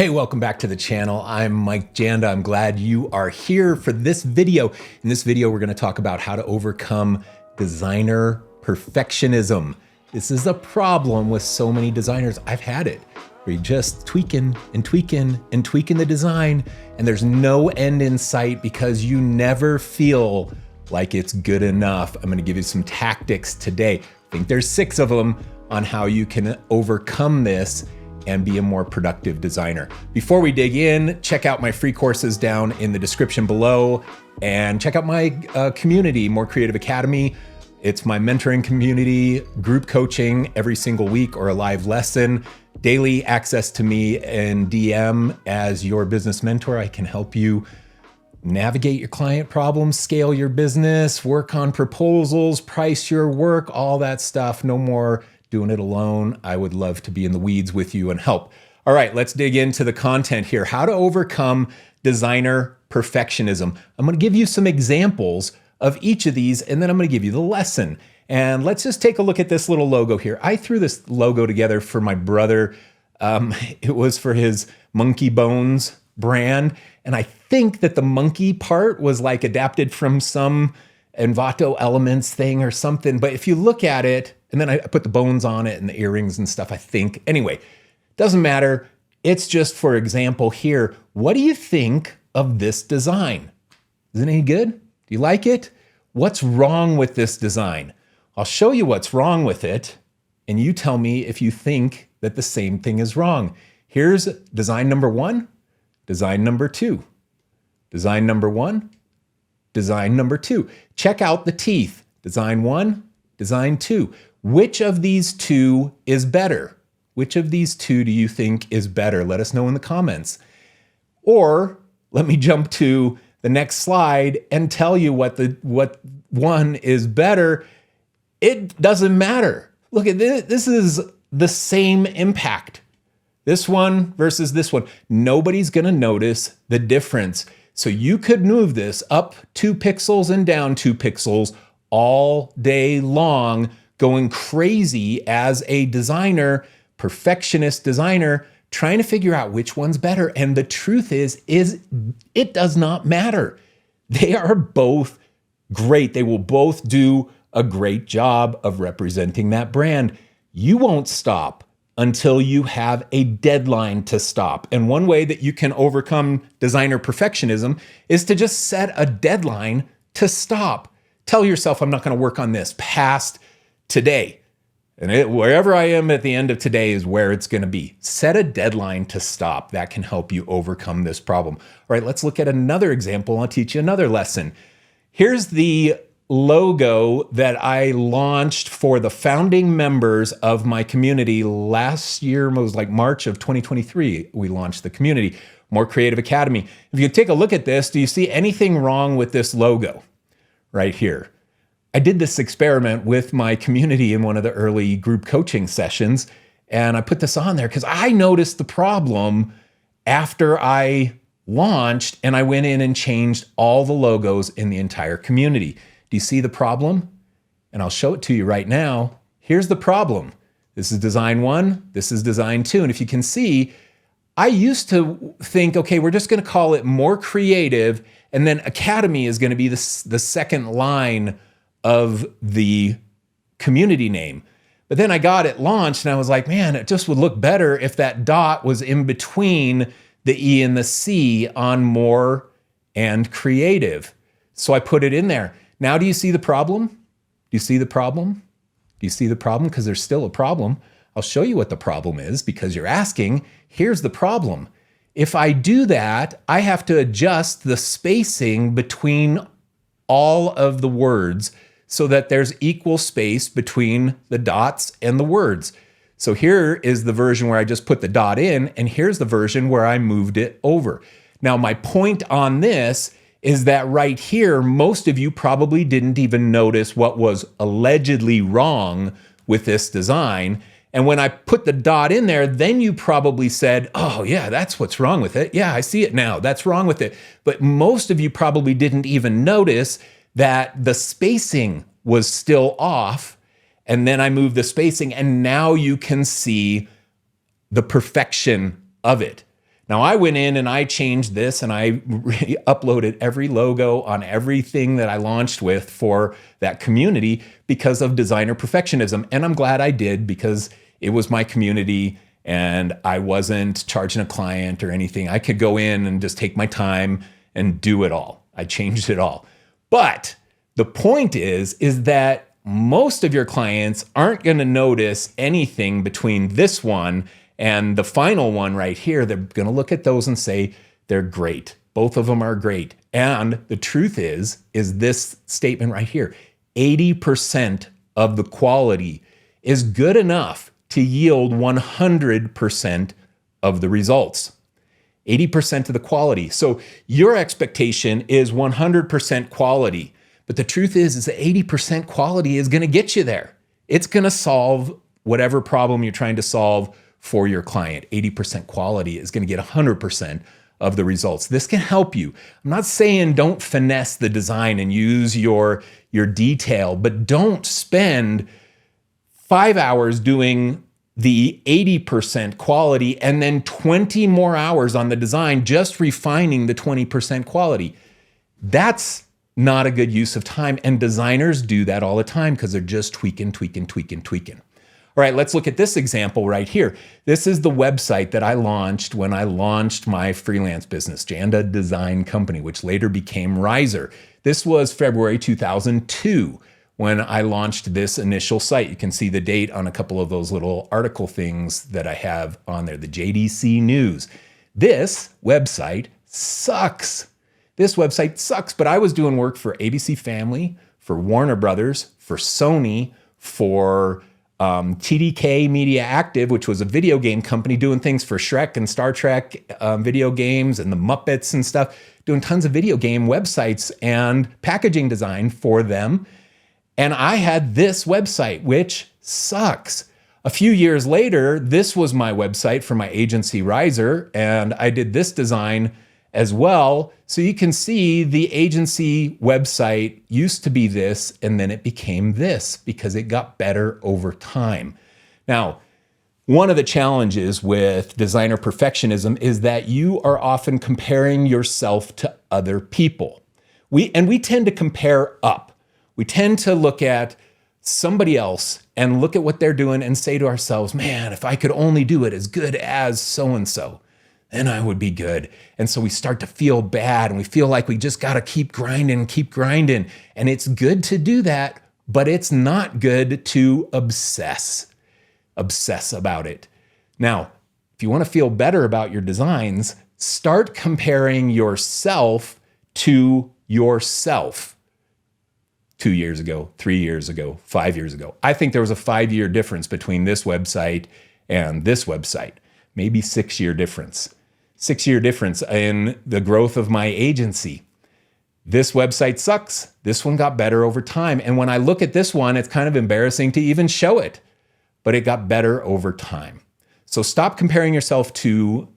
Hey, welcome back to the channel. I'm Mike Janda. I'm glad you are here for this video. In this video, we're going to talk about how to overcome designer perfectionism. This is a problem with so many designers. I've had it. Where you're just tweaking and tweaking and tweaking the design, and there's no end in sight because you never feel like it's good enough. I'm going to give you some tactics today. I think there's 6 of them on how you can overcome this and be a more productive designer. Before we dig in, check out my free courses down in the description below and check out my community, More Creative Academy. It's my mentoring community, group coaching every single week or a live lesson, daily access to me and DM as your business mentor. I can help you navigate your client problems, scale your business, work on proposals, price your work, all that stuff. No more doing it alone. I would love to be in the weeds with you and help. All right, let's dig into the content here. How to overcome designer perfectionism. I'm going to give you some examples of each of these, and then I'm going to give you the lesson. And let's just take a look at this little logo here. I threw this logo together for my brother. It was for his Monkey Bones brand. And I think that the monkey part was like adapted from some Envato Elements thing or something. But if you look at it, and then I put the bones on it and the earrings and stuff, I think. Anyway, doesn't matter. It's just for example here. What do you think of this design? Is it any good? Do you like it? What's wrong with this design? I'll show you what's wrong with it, and you tell me if you think that the same thing is wrong. Here's design number 1, design number 2, design number 1, design number 2. Check out the teeth. Design 1, design 2. Which of these 2 is better? Which of these 2 do you think is better? Let us know in the comments. Or let me jump to the next slide and tell you what one is better. It doesn't matter. Look at this. This is the same impact. This one versus this one. Nobody's going to notice the difference. So you could move this up 2 pixels and down 2 pixels all day long, going crazy as a designer, perfectionist designer, trying to figure out which one's better. And the truth is it does not matter. They are both great. They will both do a great job of representing that brand. You won't stop until you have a deadline to stop. And one way that you can overcome designer perfectionism is to just set a deadline to stop. Tell yourself, I'm not going to work on this past today. And wherever I am at the end of today is where it's going to be. Set a deadline to stop. That can help you overcome this problem. All right, let's look at another example. I'll teach you another lesson. Here's the logo that I launched for the founding members of my community last year. It was like March of 2023. We launched the community, More Creative Academy. If you take a look at this, do you see anything wrong with this logo right here? I did this experiment with my community in one of the early group coaching sessions, and I put this on there because I noticed the problem after I launched, and I went in and changed all the logos in the entire community. Do you see the problem? And I'll show it to you right now. Here's the problem. This is design 1, this is design 2. And if you can see, I used to think, okay, we're just going to call it More Creative, and then Academy is going to be the second line of the community name. But then I got it launched and I was like, man, it just would look better if that dot was in between the E and the C on More and Creative. So I put it in there. Now, do you see the problem? Do you see the problem? Do you see the problem? Because there's still a problem. I'll show you what the problem is because you're asking. Here's the problem. If I do that, I have to adjust the spacing between all of the words so that there's equal space between the dots and the words. So here is the version where I just put the dot in, and here's the version where I moved it over. Now, my point on this is that right here, most of you probably didn't even notice what was allegedly wrong with this design. And when I put the dot in there, then you probably said, oh yeah, that's what's wrong with it. Yeah, I see it now. That's wrong with it. But most of you probably didn't even notice that the spacing was still off. And then I moved the spacing, and now you can see the perfection of it. Now I went in and I changed this and I uploaded every logo on everything that I launched with for that community because of designer perfectionism. And I'm glad I did, because it was my community and I wasn't charging a client or anything. I could go in and just take my time and do it all. I changed it all. But the point is that most of your clients aren't going to notice anything between this one and the final one right here. They're going to look at those and say, they're great. Both of them are great. And the truth is this statement right here: 80% of the quality is good enough to yield 100% of the results. 80% of the quality. So your expectation is 100% quality. But the truth is that 80% quality is going to get you there. It's going to solve whatever problem you're trying to solve for your client. 80% quality is going to get 100% of the results. This can help you. I'm not saying don't finesse the design and use your detail, but don't spend 5 hours doing the 80% quality and then 20 more hours on the design just refining the 20% quality. That's not a good use of time. And designers do that all the time because they're just tweaking. All right, let's look at this example right here. This is the website that I launched when I launched my freelance business, Janda Design Company, which later became Riser. This was February 2002 when I launched this initial site. You can see the date on a couple of those little article things that I have on there, the JDC News. This website sucks. But I was doing work for ABC Family, for Warner Brothers, for Sony, for TDK Media Active, which was a video game company doing things for Shrek and Star Trek video games and the Muppets and stuff, doing tons of video game websites and packaging design for them. And I had this website, which sucks. A few years later, this was my website for my agency Riser, and I did this design as well. So you can see the agency website used to be this, and then it became this because it got better over time. Now, one of the challenges with designer perfectionism is that you are often comparing yourself to other people. We tend to compare up. We tend to look at somebody else and look at what they're doing and say to ourselves, man, if I could only do it as good as so-and-so, then I would be good. And so we start to feel bad and we feel like we just got to keep grinding. And it's good to do that, but it's not good to obsess about it. Now, if you want to feel better about your designs, start comparing yourself to yourself 2 years ago, 3 years ago, 5 years ago. I think there was a 5-year difference between this website and this website, maybe 6-year difference. 6-year difference in the growth of my agency. This website sucks. This one got better over time. And when I look at this one, it's kind of embarrassing to even show it, but it got better over time. So stop comparing yourself to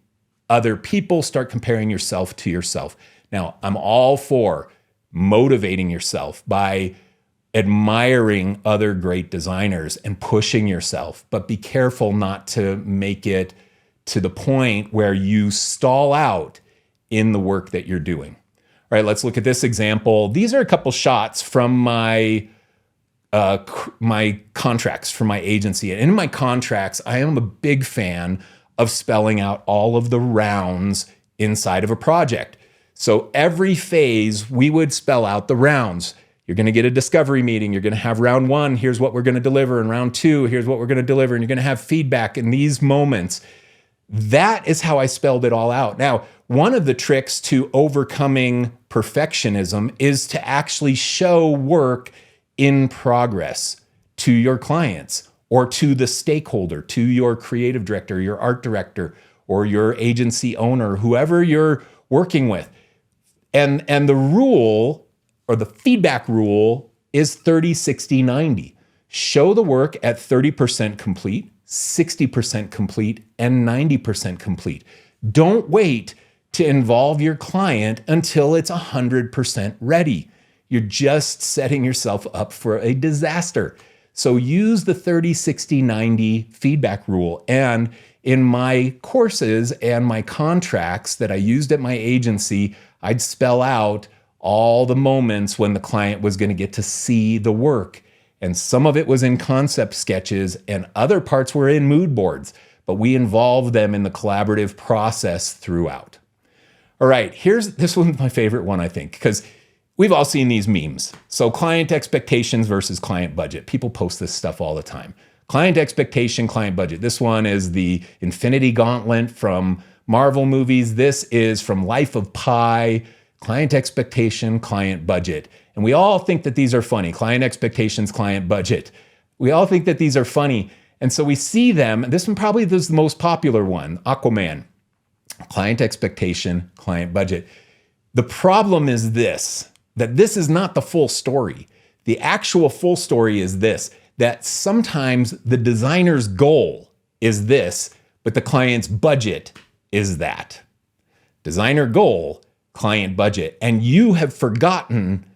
other people. Start comparing yourself to yourself. Now, I'm all for motivating yourself by admiring other great designers and pushing yourself, but be careful not to make it to the point where you stall out in the work that you're doing. All right, let's look at this example. These are a couple shots from my contracts for my agency. And in my contracts, I am a big fan of spelling out all of the rounds inside of a project. So every phase, we would spell out the rounds. You're going to get a discovery meeting. You're going to have round 1. Here's what we're going to deliver. And round 2, here's what we're going to deliver. And you're going to have feedback in these moments. That is how I spelled it all out. Now, one of the tricks to overcoming perfectionism is to actually show work in progress to your clients or to the stakeholder, to your creative director, your art director, or your agency owner, whoever you're working with. And the rule, or the feedback rule, is 30, 60, 90. Show the work at 30% complete, 60% complete, and 90% complete. Don't wait to involve your client until it's 100% ready. You're just setting yourself up for a disaster. So use the 30, 60, 90 feedback rule. And in my courses and my contracts that I used at my agency, I'd spell out all the moments when the client was going to get to see the work. And some of it was in concept sketches and other parts were in mood boards, but we involved them in the collaborative process throughout. All right, this one's my favorite one, I think, because we've all seen these memes. So client expectations versus client budget. People post this stuff all the time. Client expectation, client budget. This one is the Infinity Gauntlet from Marvel movies. This is from Life of Pi. Client expectation, client budget. And we all think that these are funny. Client expectations, client budget. We all think that these are funny. And so we see them. This one probably is the most popular one, Aquaman. Client expectation, client budget. The problem is this, that this is not the full story. The actual full story is this, that sometimes the designer's goal is this, but the client's budget is that. Designer goal, client budget. And you have forgotten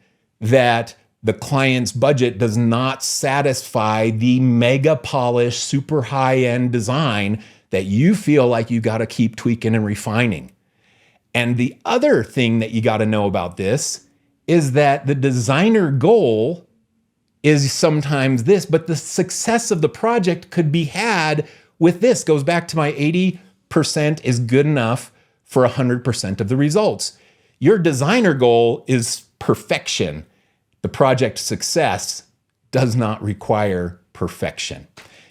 that the client's budget does not satisfy the mega polished, super high-end design that you feel like you got to keep tweaking and refining. And the other thing that you got to know about this is that the designer goal is sometimes this, but the success of the project could be had with this. Goes back to my 80% is good enough for 100% of the results. Your designer goal is perfection. The project success does not require perfection.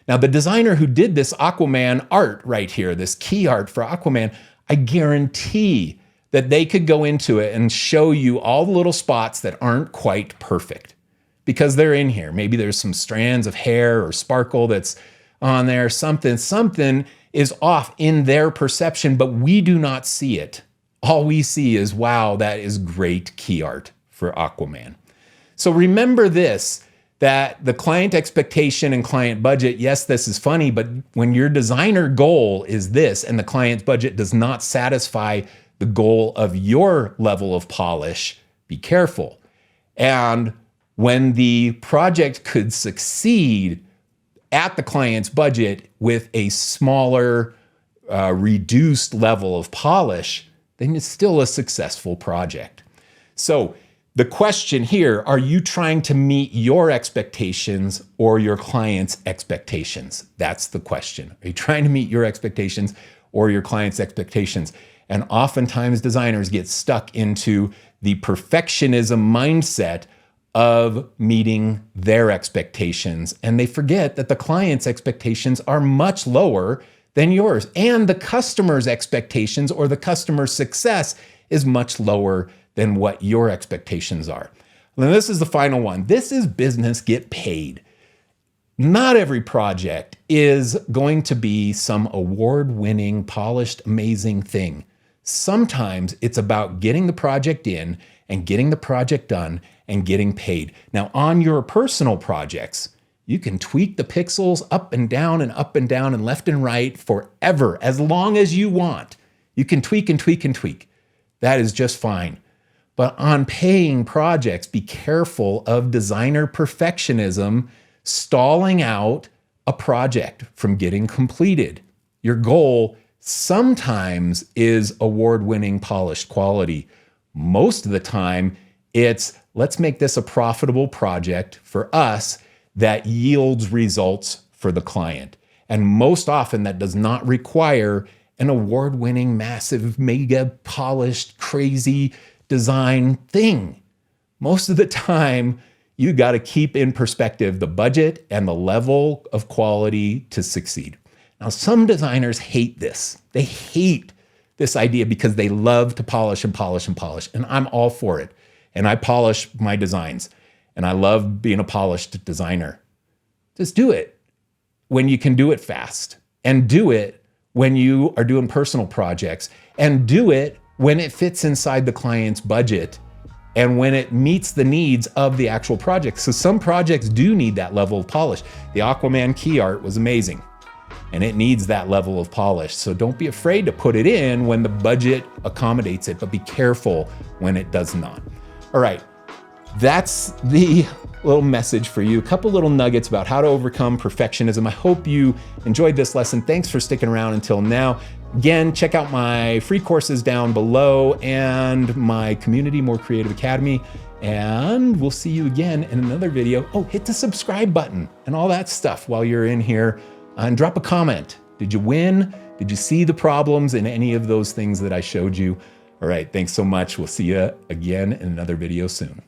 Now, the designer who did this Aquaman art right here, this key art for Aquaman, I guarantee that they could go into it and show you all the little spots that aren't quite perfect because they're in here. Maybe there's some strands of hair or sparkle that's on there. Something is off in their perception, but we do not see it. All we see is, wow, that is great key art for Aquaman. So remember this, that the client expectation and client budget, yes, this is funny, but when your designer goal is this and the client's budget does not satisfy the goal of your level of polish, be careful. And when the project could succeed at the client's budget with a smaller, reduced level of polish, then it's still a successful project. So the question here, are you trying to meet your expectations or your client's expectations? That's the question. Are you trying to meet your expectations or your client's expectations? And oftentimes designers get stuck into the perfectionism mindset of meeting their expectations. And they forget that the client's expectations are much lower than yours. And the customer's expectations or the customer's success is much lower than what your expectations are. And this is the final one. This is business get paid. Not every project is going to be some award-winning, polished, amazing thing. Sometimes it's about getting the project in and getting the project done and getting paid. Now, on your personal projects, you can tweak the pixels up and down and up and down and left and right forever, as long as you want. You can tweak and tweak and tweak. That is just fine. But on paying projects, be careful of designer perfectionism stalling out a project from getting completed. Your goal sometimes is award-winning polished quality. Most of the time, it's let's make this a profitable project for us that yields results for the client. And most often that does not require an award-winning, massive, mega polished, crazy design thing. Most of the time, you got to keep in perspective the budget and the level of quality to succeed. Now, some designers hate this. They hate this idea because they love to polish and polish and polish. And I'm all for it. And I polish my designs. And I love being a polished designer. Just do it when you can do it fast. And do it when you are doing personal projects. And do it when it fits inside the client's budget and when it meets the needs of the actual project. So some projects do need that level of polish. The Aquaman key art was amazing and it needs that level of polish. So don't be afraid to put it in when the budget accommodates it, but be careful when it does not. All right, that's the little message for you. A couple little nuggets about how to overcome perfectionism. I hope you enjoyed this lesson. Thanks for sticking around until now. Again, check out my free courses down below and my community, More Creative Academy. And we'll see you again in another video. Oh, hit the subscribe button and all that stuff while you're in here, and drop a comment. Did you win? Did you see the problems in any of those things that I showed you? All right, thanks so much. We'll see you again in another video soon.